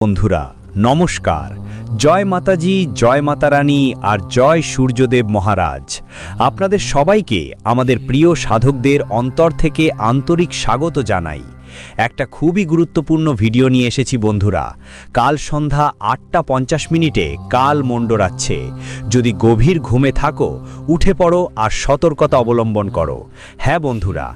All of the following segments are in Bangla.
বন্ধুরা নমস্কার। জয় মাতাজি, জয় মাতারানী আর জয় সূর্যদেব মহারাজ। আপনাদের সবাইকে আমাদের প্রিয় সাধকদের অন্তর থেকে আন্তরিক স্বাগত জানাই। একটা খুবই গুরুত্বপূর্ণ ভিডিও নিয়ে এসেছি বন্ধুরা। কাল সন্ধ্যা 8:50 কাল মণ্ডরাচ্ছে। যদি গভীর ঘুমে থাকো উঠে পড়ো আর সতর্কতা অবলম্বন করো। হ্যাঁ বন্ধুরা,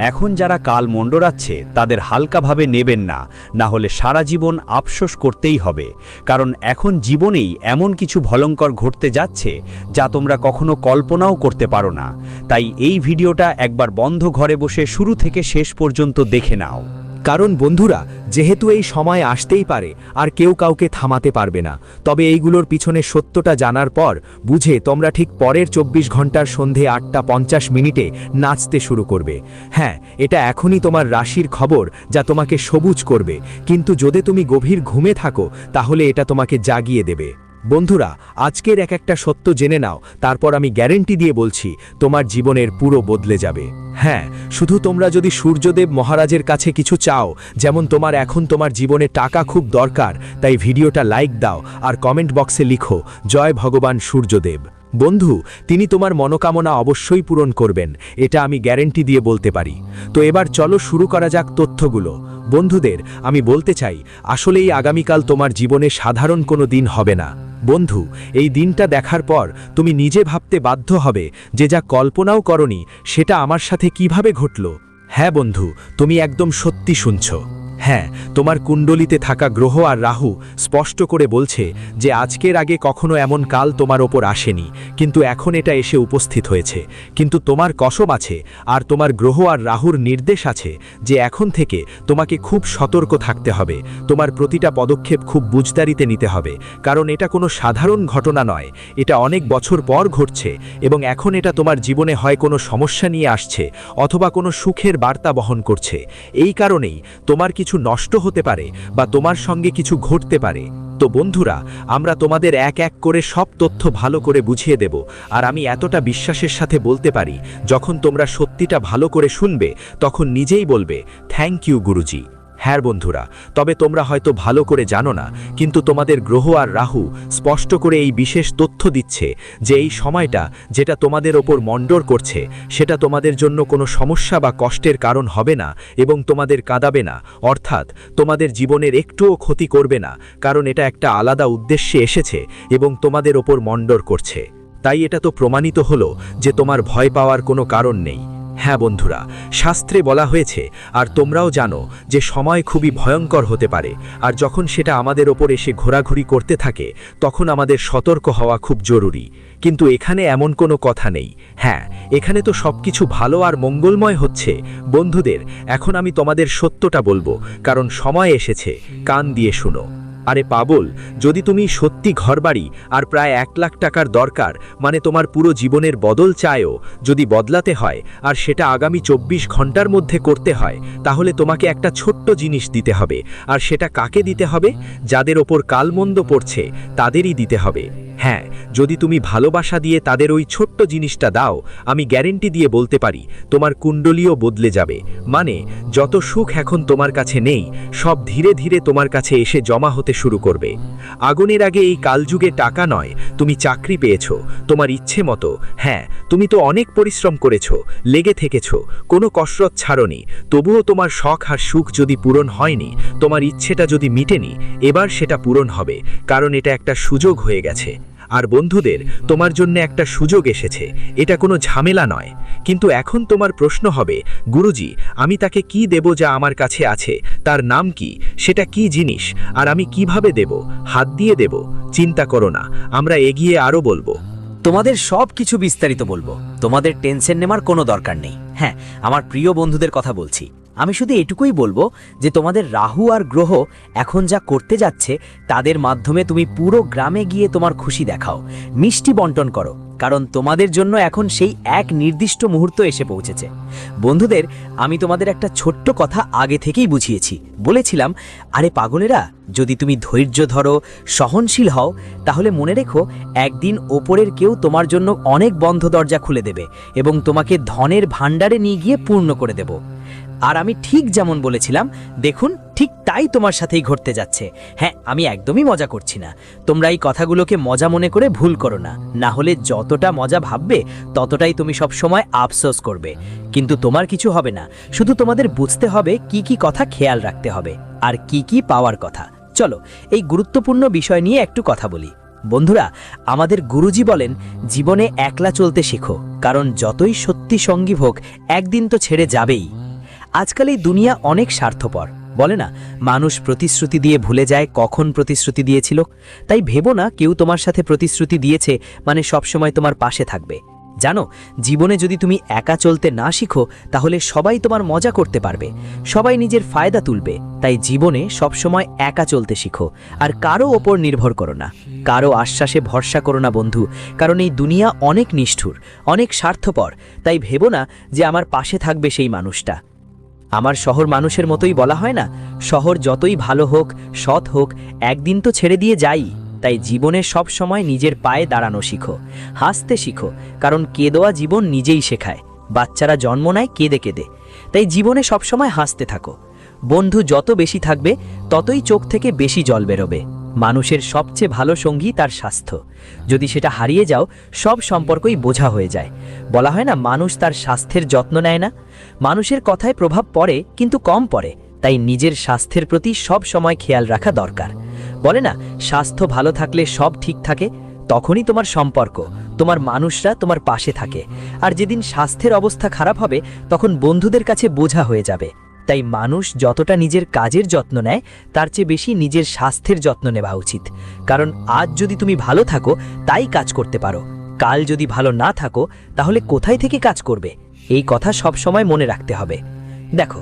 এখন যারা কাল মণ্ডরাচ্ছে তাদের হালকাভাবে নেবেন না, না হলে সারা জীবন আফসোস করতেই হবে। কারণ এখন জীবনেই এমন কিছু ভয়ঙ্কর ঘটতে যাচ্ছে যা তোমরা কখনো কল্পনাও করতে পারো না। তাই এই ভিডিওটা একবার বন্ধ ঘরে বসে শুরু থেকে শেষ পর্যন্ত দেখে নাও। কারণ বন্ধুরা, যেহেতু এই সময় আসতেই পারে আর কেউ কাউকে থামাতে পারবে না, তবে এইগুলোর পিছনে সত্যটা জানার পর বুঝে তোমরা ঠিক পরের 24 ঘন্টার সন্ধে 8:50 নাচতে শুরু করবে। হ্যাঁ, এটা এখনই তোমার রাশির খবর যা তোমাকে সবুজ করবে, কিন্তু যদি তুমি গভীর ঘুমে থাকো তাহলে এটা তোমাকে জাগিয়ে দেবে। বন্ধুরা, আজকের একটা সত্য জেনে নাও, তারপর আমি গ্যারেন্টি দিয়ে বলছি তোমার জীবনের পুরো বদলে যাবে। হ্যাঁ, শুধু তোমরা যদি সূর্যদেব মহারাজের কাছে কিছু চাও, যেমন এখন তোমার জীবনে টাকা খুব দরকার, তাই ভিডিওটা লাইক দাও আর কমেন্ট বক্সে লিখো জয় ভগবান সূর্যদেব। বন্ধু, তিনি তোমার মনোকামনা অবশ্যই পূরণ করবেন, এটা আমি গ্যারেন্টি দিয়ে বলতে পারি। তো এবার চলো শুরু করা যাক তথ্যগুলো। বন্ধুদের আমি বলতে চাই, আসলেই আগামীকাল তোমার জীবনে সাধারণ কোনো দিন হবে না। বন্ধু, এই দিনটা দেখার পর তুমি নিজে ভাবতে বাধ্য হবে যে যা কল্পনাও করনি সেটা আমার সাথে কিভাবে ঘটল। হ্যাঁ বন্ধু, তুমি একদম সত্যি শুনছো। হ্যাঁ, তোমার কুণ্ডলিতে থাকা গ্রহ আর রাহু স্পষ্ট করে বলছে যে আজকের আগে কখনো এমন কাল তোমার ওপর আসেনি, কিন্তু এখন এটা এসে উপস্থিত হয়েছে। কিন্তু তোমার কসম আছে আর তোমার গ্রহ আর রাহুর নির্দেশ আছে যে এখন থেকে তোমাকে খুব সতর্ক থাকতে হবে। তোমার প্রতিটা পদক্ষেপ খুব বুঝদারিতে নিতে হবে, কারণ এটা কোনো সাধারণ ঘটনা নয়। এটা অনেক বছর পর ঘটছে এবং এখন এটা তোমার জীবনে হয় কোনো সমস্যা নিয়ে আসছে অথবা কোনো সুখের বার্তা বহন করছে। এই কারণেই তোমার কিছু নষ্ট হতে পারে বা তোমার সঙ্গে কিছু ঘটতে পারে। তো বন্ধুরা, আমরা তোমাদের এক এক করে সব তথ্য ভালো করে বুঝিয়ে দেব। আর আমি এতটা বিশ্বাসের সাথে বলতে পারি, যখন তোমরা সত্যিটা ভালো করে শুনবে তখন নিজেই বলবে থ্যাংক ইউ গুরুজি। হ্যাঁ বন্ধুরা, তবে তোমরা হয়তো ভালো করে জানো না, কিন্তু তোমাদের গ্রহ আর রাহু স্পষ্ট করে এই বিশেষ তথ্য দিচ্ছে যে এই সময়টা যেটা তোমাদের ওপর মণ্ডর করছে সেটা তোমাদের জন্য কোনো সমস্যা বা কষ্টের কারণ হবে না এবং তোমাদের কাঁদাবে না, অর্থাৎ তোমাদের জীবনের একটুও ক্ষতি করবে না, কারণ এটা একটা আলাদা উদ্দেশ্যে এসেছে এবং তোমাদের ওপর মণ্ডর করছে। তাই এটা তো প্রমাণিত হলো যে তোমার ভয় পাওয়ার কোনো কারণ নেই। হ্যাঁ বন্ধুরা, শাস্ত্রে বলা হয়েছে আর তোমরাও জানো যে সময় খুবই ভয়ঙ্কর হতে পারে, আর যখন সেটা আমাদের ওপর এসে ঘোরাঘুরি করতে থাকে তখন আমাদের সতর্ক হওয়া খুব জরুরি। কিন্তু এখানে এমন কোনো কথা নেই। হ্যাঁ, এখানে তো সবকিছু ভালো আর মঙ্গলময় হচ্ছে। বন্ধুদের, এখন আমি তোমাদের সত্যটা বলবো, কারণ সময় এসেছে, কান দিয়ে শুনো। আরে পাগল, যদি তুমি সত্যি ঘরবাড়ি আর প্রায় 1 লাখ টাকার দরকার, মানে তোমার পুরো জীবনের বদল চায়ও, যদি বদলাতে হয় আর সেটা আগামী 24 ঘন্টার মধ্যে করতে হয়, তাহলে তোমাকে একটা ছোট্ট জিনিস দিতে হবে। আর সেটা কাকে দিতে হবে? যাদের ওপর কালমন্দ পড়ছে তাদেরই দিতে হবে। হ্যাঁ, যদি তুমি ভালোবাসা দিয়ে তাদের ওই ছোট্ট জিনিসটা দাও, আমি গ্যারেন্টি দিয়ে বলতে পারি তোমার কুণ্ডলীও বদলে যাবে। মানে যত সুখ এখন তোমার কাছে নেই, সব ধীরে ধীরে তোমার কাছে এসে জমা হতে শুরু করবে। আগুনের আগে এই কালযুগে টাকা নয়, তুমি চাকরি পেয়েছো তোমার ইচ্ছে মতো। হ্যাঁ, তুমি তো অনেক পরিশ্রম করেছো, লেগে থেকেছো, কোনো কসরত ছাড়নি, তবুও তোমার শখ আর সুখ যদি পূরণ হয়নি, তোমার ইচ্ছেটা যদি মিটেনি, এবার সেটা পূরণ হবে, কারণ এটা একটা সুযোগ হয়ে গেছে। আর বন্ধুদের, তোমার জন্য একটা সুযোগ এসেছে, এটা কোনো ঝামেলা নয়। কিন্তু এখন তোমার প্রশ্ন হবে, গুরুজি, আমি তাকে কি দেব যা আমার কাছে আছে? তার নাম কি? সেটা কি জিনিস? আর আমি কিভাবে দেব? হাত দিয়ে দেব? চিন্তা করো না, আমরা এগিয়ে আরও বলবো। তোমাদের সব কিছু বিস্তারিত বলবো, তোমাদের টেনশন নেওয়ার কোনো দরকার নেই। হ্যাঁ, আমার প্রিয় বন্ধুদের কথা বলছি। আমি শুধু এটুকুই বলবো যে তোমাদের রাহু আর গ্রহ এখন যা করতে যাচ্ছে তাদের মাধ্যমে তুমি পুরো গ্রামে গিয়ে তোমার খুশি দেখাও, মিষ্টি বন্টন করো, কারণ তোমাদের জন্য এখন সেই এক নির্দিষ্ট মুহূর্ত এসে পৌঁছেছে। বন্ধুদের, আমি তোমাদের একটা ছোট্ট কথা আগে থেকেই বুঝিয়েছি। বলেছিলাম, আরে পাগলেরা, যদি তুমি ধৈর্য ধরো, সহনশীল হও, তাহলে মনে রেখো একদিন ওপরের কেউ তোমার জন্য অনেক বন্ধ দরজা খুলে দেবে এবং তোমাকে ধনের ভাণ্ডারে নিয়ে গিয়ে পূর্ণ করে দেব। আর আমি ঠিক যেমন বলেছিলাম, দেখুন ঠিক তাই তোমার সাথেই ঘটতে যাচ্ছে। হ্যাঁ, আমি একদমই মজা করছি না। তোমরা এই কথাগুলোকে মজা মনে করে ভুল করো না, না হলে যতটা মজা ভাববে ততটাই তুমি সব সময় আফসোস করবে। কিন্তু তোমার কিছু হবে না, শুধু তোমাদের বুঝতে হবে কি কি কথা খেয়াল রাখতে হবে আর কি কি পাওয়ার কথা। চলো এই গুরুত্বপূর্ণ বিষয় নিয়ে একটু কথা বলি। বন্ধুরা, আমাদের গুরুজি বলেন, জীবনে একলা চলতে শেখো, কারণ যতই সত্যি সঙ্গী হোক একদিন তো ছেড়ে যাবেই। আজকাল এই দুনিয়া অনেক স্বার্থপর, বলে না, মানুষ প্রতিশ্রুতি দিয়ে ভুলে যায় কখন প্রতিশ্রুতি দিয়েছিল। তাই ভেবো না কেউ তোমার সাথে প্রতিশ্রুতি দিয়েছে মানে সবসময় তোমার পাশে থাকবে। জানো, জীবনে যদি তুমি একা চলতে না শিখো তাহলে সবাই তোমার মজা করতে পারবে, সবাই নিজের ফায়দা তুলবে। তাই জীবনে সবসময় একা চলতে শিখো, আর কারো ওপর নির্ভর করো না, কারো আশ্বাসে ভরসা করো না বন্ধু, কারণ এই দুনিয়া অনেক নিষ্ঠুর, অনেক স্বার্থপর। তাই ভেবো না যে আমার পাশে থাকবে সেই মানুষটা। আমার শহর মানুষের মতোই বলা হয় না, শহর যতই ভালো হোক, সৎ হোক, একদিন তো ছেড়ে দিয়ে যাই। তাই জীবনে সব সময় নিজের পায়ে দাঁড়ানো শিখো, হাসতে শিখো, কারণ কেঁদোয়া জীবন নিজেই শেখায়। বাচ্চারা জন্ম নেয় কেঁদে কেঁদে, তাই জীবনে সবসময় হাসতে থাকো। বন্ধু যত বেশি থাকবে ততই চোখ থেকে বেশি জল বেরোবে। মানুষের সবচেয়ে ভালো সঙ্গী তার স্বাস্থ্য। যদি সেটা হারিয়ে যাও, সব সম্পর্কই বোঝা হয়ে যায়। বলা হয় না, মানুষ তার স্বাস্থ্যের যত্ন নেয় না। মানুষের কথায় প্রভাব পড়ে কিন্তু কম পড়ে, তাই নিজের স্বাস্থ্যের প্রতি সব সময় খেয়াল রাখা দরকার। বলে না, স্বাস্থ্য ভালো থাকলে সব ঠিক থাকে। তখনই তোমার সম্পর্ক, তোমার মানুষরা তোমার পাশে থাকে। আর যেদিন স্বাস্থ্যের অবস্থা খারাপ হবে তখন বন্ধুদের কাছে বোঝা হয়ে যাবে। তাই মানুষ যতটা নিজের কাজের যত্ন নেয় তার চেয়ে বেশি নিজের স্বাস্থ্যের যত্ন নেওয়া উচিত। কারণ আজ যদি তুমি ভালো থাকো তাই কাজ করতে পারো, কাল যদি ভালো না থাকো তাহলে কোথায় থেকে কাজ করবে? এই কথা সব সময় মনে রাখতে হবে। দেখো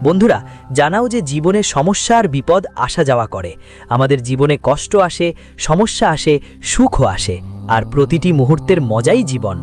বন্ধুরা, জানাও যে জীবনে সমস্যা আর বিপদ আসা যাওয়া করে। আমাদের জীবনে কষ্ট আসে, সমস্যা আসে, সুখও আসে, আর প্রতিটি মুহূর্তের মজাই জীবন।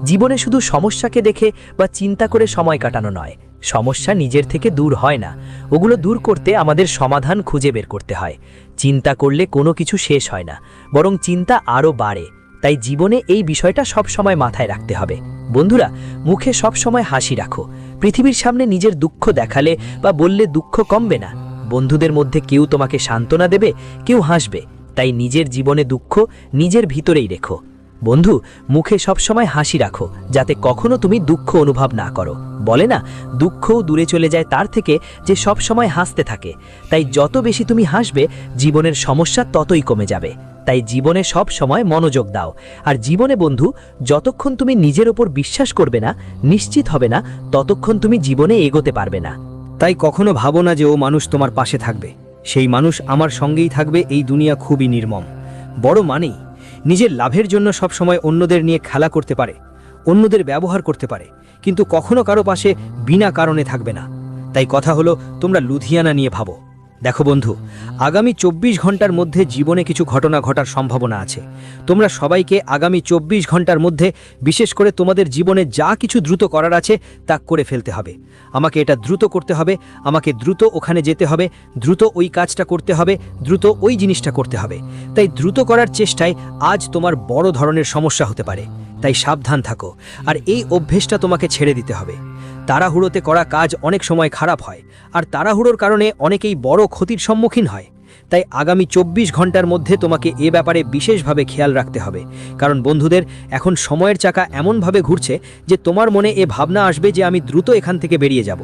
জীবনে শুধু সমস্যাকে দেখে বা চিন্তা করে সময় কাটানো নয়। সমস্যা নিজের থেকে দূর হয় না, ওগুলো দূর করতে আমাদের সমাধান খুঁজে বের করতে হয়। চিন্তা করলে কোনো কিছু শেষ হয় না, বরং চিন্তা আরও বাড়ে। তাই জীবনে এই বিষয়টা সব সময় মাথায় রাখতে হবে। বন্ধুরা, মুখে সব সময় হাসি রাখো। পৃথিবীর সামনে নিজের দুঃখ দেখালে বা বললে দুঃখ কমবে না। বন্ধুদের মধ্যে কেউ তোমাকে সান্ত্বনা দেবে, কেউ হাসবে। তাই নিজের জীবনে দুঃখ নিজের ভিতরেই রেখো। বন্ধু, মুখে সব সময় হাসি রাখো, যাতে কখনো তুমি দুঃখ অনুভব না করো। বলে না, দুঃখও দূরে চলে যায় তার থেকে যে সব সময় হাসতে থাকে। তাই যত বেশি তুমি হাসবে জীবনের সমস্যা ততই কমে যাবে। তাই জীবনে সব সময় মনোযোগ দাও। আর জীবনে বন্ধু, যতক্ষণ তুমি নিজের ওপর বিশ্বাস করবে না, নিশ্চিত হবে না, ততক্ষণ তুমি জীবনে এগোতে পারবে না। তাই কখনো ভাবো না যে ও মানুষ তোমার পাশে থাকবে, সেই মানুষ আমার সঙ্গেই থাকবে। এই দুনিয়া খুবই নির্মম। বড় মানেই নিজের লাভের জন্য সব সময় অন্যদের নিয়ে খেলা করতে পারে, অন্যদের ব্যবহার করতে পারে, কিন্তু কখনো কারো পাশে বিনা কারণে থাকবে না। তাই কথা হলো, তোমরা লুধিয়ানা নিয়ে ভাবো। দেখো বন্ধু, আগামী 24 ঘন্টার মধ্যে জীবনে কিছু ঘটনা ঘটার সম্ভাবনা আছে। তোমরা সবাইকে আগামী 24 ঘন্টার মধ্যে, বিশেষ করে তোমাদের জীবনে যা কিছু দ্রুত করার আছে তা করে ফেলতে হবে। আমাকে এটা দ্রুত করতে হবে, আমাকে দ্রুত ওখানে যেতে হবে, দ্রুত ওই কাজটা করতে হবে, দ্রুত ওই জিনিসটা করতে হবে। তাই দ্রুত করার চেষ্টায় আজ তোমার বড় ধরনের সমস্যা হতে পারে। তাই সাবধান থাকো, আর এই অভ্যেসটা তোমাকে ছেড়ে দিতে হবে। তাড়াহুড়োতে করা কাজ অনেক সময় খারাপ হয়, আর তাড়াহুড়োর কারণে অনেকেই বড় ক্ষতির সম্মুখীন হয়। তাই আগামী 24 ঘন্টার মধ্যে তোমাকে এ ব্যাপারে বিশেষভাবে খেয়াল রাখতে হবে। কারণ বন্ধুদের, এখন সময়ের চাকা এমনভাবে ঘুরছে যে তোমার মনে এ ভাবনা আসবে যে আমি দ্রুত এখান থেকে বেরিয়ে যাব।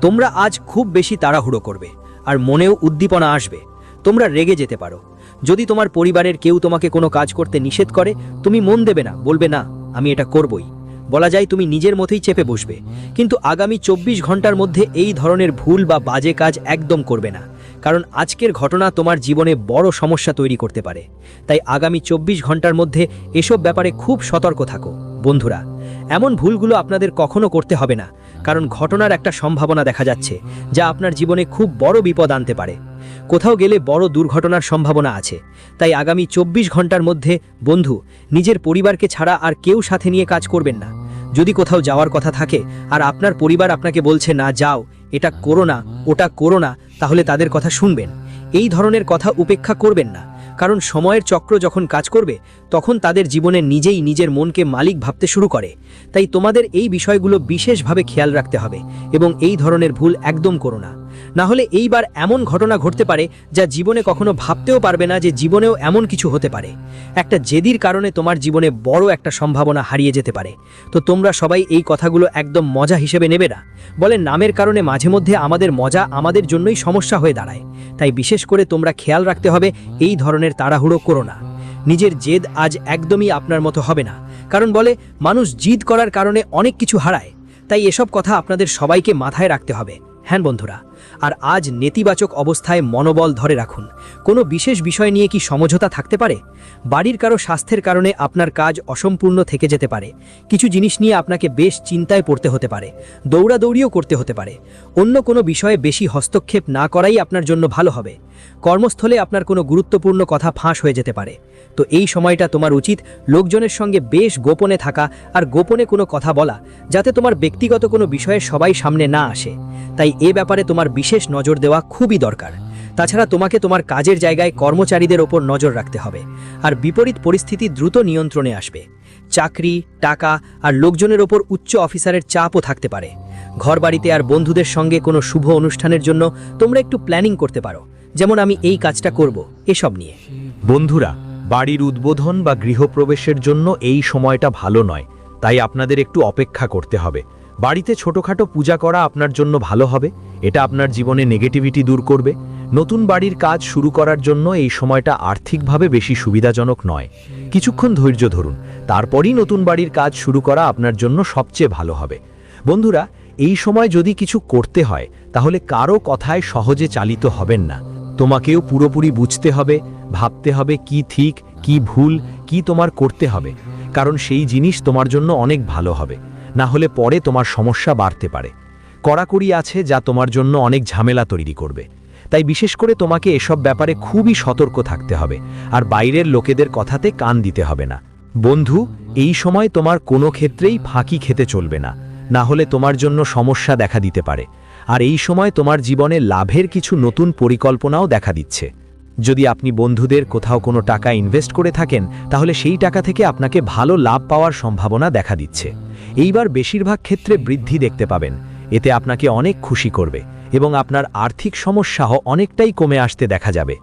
তোমরা আজ খুব বেশি তাড়াহুড়ো করবে, আর মনেও উদ্দীপনা আসবে। তোমরা রেগে যেতে পারো। যদি তোমার পরিবারের কেউ তোমাকে কোনো কাজ করতে নিষেধ করে, তুমি মন দেবে না, বলবে না আমি এটা করবই। বলা যায় তুমি নিজের মধ্যেই চেপে বসবে। কিন্তু আগামী 24 ঘন্টার মধ্যে এই ধরনের ভুল বা বাজে কাজ একদম করবে না, কারণ আজকের ঘটনা তোমার জীবনে বড় সমস্যা তৈরি করতে পারে। তাই আগামী 24 ঘন্টার মধ্যে এসব ব্যাপারে খুব সতর্ক থাকো। বন্ধুরা, এমন ভুলগুলো আপনাদের কখনো করতে হবে না, কারণ ঘটনার একটা সম্ভাবনা দেখা যাচ্ছে যা আপনার জীবনে খুব বড় বিপদ আনতে পারে। কোথাও গেলে বড় দুর্ঘটনার সম্ভাবনা আছে। তাই আগামী 24 ঘন্টার মধ্যে বন্ধু, নিজের পরিবারকে ছাড়া আর কেউ সাথে নিয়ে কাজ করবেন না। যদি কোথাও যাওয়ার কথা থাকে আর আপনার পরিবার আপনাকে বলছে না যাও, এটা করো না, ওটা করো না, তাহলে তাদের কথা শুনবেন। এই ধরনের কথা উপেক্ষা করবেন না, কারণ সময়ের চক্র যখন কাজ করবে তখন তাদের জীবনে নিজেই নিজের মনকে মালিক ভাবতে শুরু করে। তাই তোমাদের এই বিষয়গুলো বিশেষভাবে খেয়াল রাখতে হবে এবং এই ধরনের ভুল একদম করো না। না হলে এইবার এমন ঘটনা ঘটতে পারে যা জীবনে কখনো ভাবতেও পারবে না যে জীবনেও এমন কিছু হতে পারে। একটা জেদির কারণে তোমার জীবনে বড় একটা সম্ভাবনা হারিয়ে যেতে পারে। তো তোমরা সবাই এই কথাগুলো একদম মজা হিসেবে নেবে না। বলে নামের কারণে মাঝে মধ্যে আমাদের মজা আমাদের জন্যই সমস্যা হয়ে দাঁড়ায়। তাই বিশেষ করে তোমরা খেয়াল রাখতে হবে এই ধরনের তাড়াহুড়ো করো না। নিজের জেদ আজ একদমই আপনার মতো হবে না, কারণ বলে মানুষ জিদ করার কারণে অনেক কিছু হারায়। তাই এসব কথা আপনাদের সবাইকে মাথায় রাখতে হবে। হ্যাঁ বন্ধুরা, আর আজ নেতিবাচক অবস্থায় মনোবল ধরে রাখুন। কোনো বিশেষ বিষয় নিয়ে কি সমঝোতা থাকতে পারে? বাড়ির কারো স্বাস্থ্যের কারণে আপনার কাজ অসম্পূর্ণ থেকে যেতে পারে। কিছু জিনিস নিয়ে আপনাকে বেশ চিন্তায় পড়তে হতে পারে, দৌড়াদৌড়িও করতে হতে পারে। অন্য কোনো বিষয়ে বেশি হস্তক্ষেপ না করাই আপনার জন্য ভালো হবে। কর্মস্থলে আপনার কোনো গুরুত্বপূর্ণ কথা ফাঁস হয়ে যেতে পারে। তো এই সময়টা তোমার উচিত লোকজনের সঙ্গে বেশ গোপনে থাকা আর গোপনে কোনো কথা বলা, যাতে তোমার ব্যক্তিগত কোনো বিষয়ে সবাই সামনে না আসে। তাই এ ব্যাপারে তোমার বিশেষ নজর দেওয়া খুবই দরকার। তাছাড়া তোমাকে তোমার কাজের জায়গায় কর্মচারীদের ওপর নজর রাখতে হবে, আর বিপরীত পরিস্থিতি দ্রুত নিয়ন্ত্রণে আসবে। চাকরি, টাকা আর লোকজনের ওপর উচ্চ অফিসারের চাপও থাকতে পারে। ঘরবাড়িতে আর বন্ধুদের সঙ্গে কোনো শুভ অনুষ্ঠানের জন্য তোমরা একটু প্ল্যানিং করতে পারো, যেমন আমি এই কাজটা করব এসব নিয়ে। বন্ধুরা, বাড়ির উদ্বোধন বা গৃহপ্রবেশের জন্য এই সময়টা ভালো নয়, তাই আপনাদের একটু অপেক্ষা করতে হবে। বাড়িতে ছোটখাটো পূজা করা আপনার জন্য ভালো হবে। এটা আপনার জীবনে নেগেটিভিটি দূর করবে। নতুন বাড়ির কাজ শুরু করার জন্য এই সময়টা আর্থিকভাবে বেশি সুবিধাজনক নয়। কিছুক্ষণ ধৈর্য ধরুন, তারপরই নতুন বাড়ির কাজ শুরু করা আপনার জন্য সবচেয়ে ভালো হবে। বন্ধুরা, এই সময় যদি কিছু করতে হয় তাহলে কারো কথায় সহজে চালিত হবেন না। তোমাকেও পুরোপুরি বুঝতে হবে, ভাবতে হবে কি ঠিক কি ভুল, কি তোমার করতে হবে, কারণ সেই জিনিস তোমার জন্য অনেক ভালো হবে। না হলে পরে তোমার সমস্যা বাড়তে পারে। কড়াকড়ি আছে যা তোমার জন্য অনেক ঝামেলা তৈরি করবে। তাই বিশেষ করে তোমাকে এসব ব্যাপারে খুবই সতর্ক থাকতে হবে, আর বাইরের লোকেদের কথাতে কান দিতে হবে না। বন্ধু, এই সময় তোমার কোনো ক্ষেত্রেই ফাঁকি খেতে চলবে না, না হলে তোমার জন্য সমস্যা দেখা দিতে পারে। আর এই সময় তোমার জীবনে লাভের কিছু নতুন পরিকল্পনাও দেখা দিচ্ছে। যদি আপনি বন্ধুদের কোথাও কোনো টাকা ইনভেস্ট করে থাকেন, তাহলে সেই টাকা থেকে আপনাকে ভালো লাভ পাওয়ার সম্ভাবনা দেখা দিচ্ছে। এইবার বেশিরভাগ ক্ষেত্রে বৃদ্ধি দেখতে পাবেন। এতে আপনাকে অনেক খুশি করবে এবং আপনার আর্থিক সমস্যাও অনেকটাই কমে আসতে দেখা যাবে।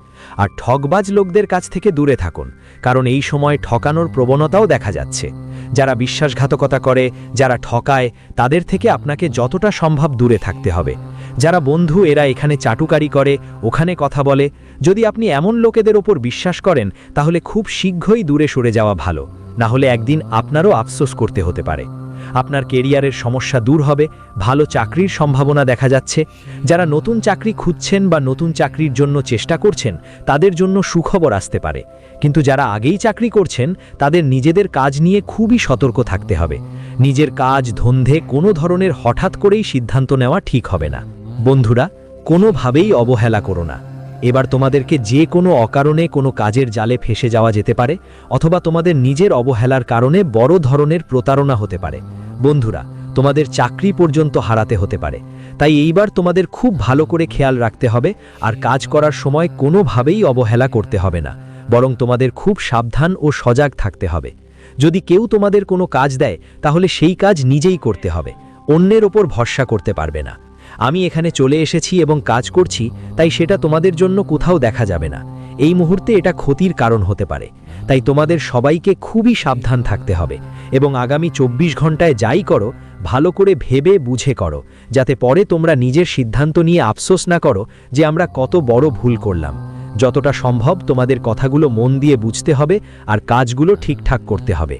আর ঠকবাজ লোকদের কাছ থেকে দূরে থাকুন, কারণ এই সময় ঠকানোর প্রবণতাও দেখা যাচ্ছে। যারা বিশ্বাসঘাতকতা করে, যারা ঠকায়, তাদের থেকে আপনাকে যতটা সম্ভব দূরে থাকতে হবে। যারা বন্ধু, এরা এখানে চাটুকারি করে, ওখানে কথা বলে, যদি আপনি এমন লোকেদের ওপর বিশ্বাস করেন তাহলে খুব শীঘ্রই দূরে সরে যাওয়া ভালো, না হলে একদিন আপনারও আফসোস করতে হতে পারে। আপনার কেরিয়ারের সমস্যা দূর হবে, ভালো চাকরির সম্ভাবনা দেখা যাচ্ছে। যারা নতুন চাকরি খুঁজছেন বা নতুন চাকরির জন্য চেষ্টা করছেন, তাদের জন্য সুখবর আসতে পারে। কিন্তু যারা আগেই চাকরি করছেন, তাদের নিজেদের কাজ নিয়ে খুবই সতর্ক থাকতে হবে। নিজের কাজ ধন্দে কোনো ধরনের হঠাৎ করেই সিদ্ধান্ত নেওয়া ঠিক হবে না। বন্ধুরা, কোনোভাবেই অবহেলা করো না। এবার তোমাদেরকে যে কোনো অকারণে কোনো কাজের জালে ফেসে যাওয়া যেতে পারে, অথবা তোমাদের নিজের অবহেলার কারণে বড় ধরনের প্রতারণা হতে পারে। বন্ধুরা, তোমাদের চাকরি পর্যন্ত হারাতে হতে পারে। তাই এইবার তোমাদের খুব ভালো করে খেয়াল রাখতে হবে, আর কাজ করার সময় কোনোভাবেই অবহেলা করতে হবে না, বরং তোমাদের খুব সাবধান ও সজাগ থাকতে হবে। যদি কেউ তোমাদের কোনো কাজ দেয়, তাহলে সেই কাজ নিজেই করতে হবে, অন্যের ওপর ভরসা করতে পারবে না। আমি এখানে চলে এসেছি এবং কাজ করছি, তাই সেটা তোমাদের জন্য কোথাও দেখা যাবে না। এই মুহূর্তে এটা ক্ষতির কারণ হতে পারে। তাই তোমাদের সবাইকে খুবই সাবধান থাকতে হবে এবং আগামী 24 ঘন্টায় যাই করো, ভালো করে ভেবে বুঝে করো, যাতে পরে তোমরা নিজের সিদ্ধান্ত নিয়ে আফসোস না করো যে আমরা কত বড় ভুল করলাম। যতটা সম্ভব তোমাদের কথাগুলো মন দিয়ে বুঝতে হবে আর কাজগুলো ঠিকঠাক করতে হবে।